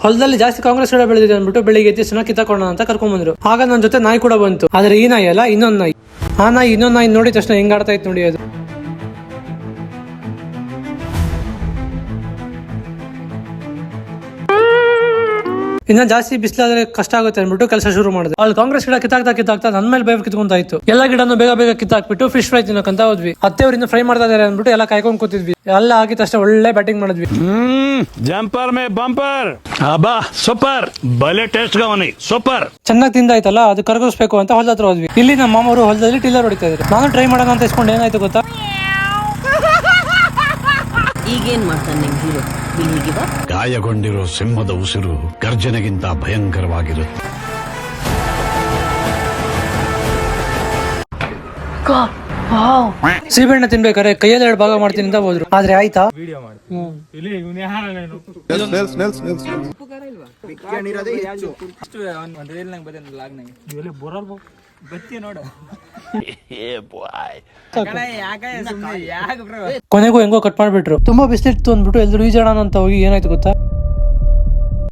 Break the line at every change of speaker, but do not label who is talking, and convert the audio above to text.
ಹೊಲದಲ್ಲಿ ಜಾಸ್ತಿ ಕಾಂಗ್ರೆಸ್ ಗಿಡ ಬೆಳೆದಿದೆ ಅಂದ್ಬಿಟ್ಟು ಬೆಳಿಗ್ಗೆ ಎದ್ದು ಚೆನ್ನಾಗಿ ಕಿತ್ತಾಕೋಣ ಅಂತ ಕರ್ಕೊಂಡ್ ಬಂದ್ರು. ಆಗ ನನ್ನ ಜೊತೆ ನಾಯಿ ಕೂಡ ಬಂತು. ಆದ್ರೆ ಈ ನಾಯಿ ಅಲ್ಲ, ಇನ್ನೊಂದ್ ನಾಯಿ. ಆ ನಾಯಿ ಇನ್ನೊಂದ್ ನಾಯಿ ನೋಡಿದ ತಕ್ಷಣ ಹೆಂಗ್ ಆಡ್ತಾ ಇತ್ತು ನೋಡಿ ಅದು. ಇನ್ನ ಜಾಸ್ತಿ ಬಿಸಿಲಾದ್ರೆ ಕಷ್ಟ ಆಗುತ್ತೆ ಅಂದ್ಬಿಟ್ಟು ಕೆಲಸ ಶುರು ಮಾಡಿದೆ. ಅಲ್ಲಿ ಕಾಂಗ್ರೆಸ್ ಗಿಡ ಕಿತ್ತಾಕ್ತಾ ನನ್ ಮೇಲೆ ಬೇಗ ಕಿತ್ಕೊಂತ ಇತ್ತು. ಎಲ್ಲಾ ಗಿಡನು ಬೇಗ ಕಿತ್ತಾಕ್ಬಿಟ್ಟು ಫಿಶ್ ಫ್ರೈ ತಿನ್ನಕಂತ ಹೋದ್ವಿ. ಅತ್ತೆಯವ್ರು ಇನ್ನು ಫ್ರೈ ಮಾಡ್ತಾ ಇದಾರೆ ಅಂದ್ಬಿಟ್ಟು ಎಲ್ಲ ಕಾಯ್ಕೊಂಡ್ ಕೂತಿದ್ವಿ. ಎಲ್ಲ ಆಗಿದ ತಕ್ಷಣ ಒಳ್ಳೆ ಬ್ಯಾಟಿಂಗ್ ಮಾಡಿದ್ವಿ.
ಜಂಪರ್ ಮೇ ಬಂಪರ್ ಅಬ್ಬಾ ಸೂಪರ್ ಬಲೆ ಟೇಸ್ಟ್ ಗವನಿ ಸೂಪರ್.
ಚೆನ್ನಾಗಿ ತಿಂದಾಯ್ತಲ್ಲ, ಅದು ಕರಗಿಸ್ಬೇಕು ಅಂತ ಹೊಲದ ಹತ್ರ ಹೋದ್ವಿ. ಇಲ್ಲಿ ನಮ್ಮ ಮಾಮರು ಹೊಲದಲ್ಲಿ ಟಿಲ್ಲರ್ ಹೊಡಿತಾ ಇದ್ರು. ನಾನು ಟ್ರೈ ಮಾಡೋಣ ಅಂತ ಇಸ್ಕೊಂಡು ಏನಾಯ್ತು ಗೊತ್ತಾ,
ಈಗೇನ್ ಮಾಡ್ತಾನೆ ಹೀರೋ?
ಗಾಯಗೊಂಡಿರೋ ಸಿಂಹದ ಉಸಿರು ಗರ್ಜನೆಗಿಂತ ಭಯಂಕರವಾಗಿರುತ್ತೆ.
ಸೀಬೆಹಣ್ಣ ತಿನ್ಬೇಕಾದ್ರೆ ಕೈಯಲ್ಲಿ 2 ಭಾಗ ಮಾಡ್ತೀನಿ ಅಂತ ಹೋದ್ರು. ಆದ್ರೆ ಆಯ್ತಾ? ಕೊನೆಗೂ ಹೆಂಗೋ ಕಟ್ ಮಾಡ್ಬಿಟ್ರು. ತುಂಬಾ ಬಿಸಿಲಿತ್ತು ಅಂದ್ಬಿಟ್ಟು ಎಲ್ರು ಈಜಾಡೋಣ ಅಂತ ಹೋಗಿ ಏನಾಯ್ತು ಗೊತ್ತಾ,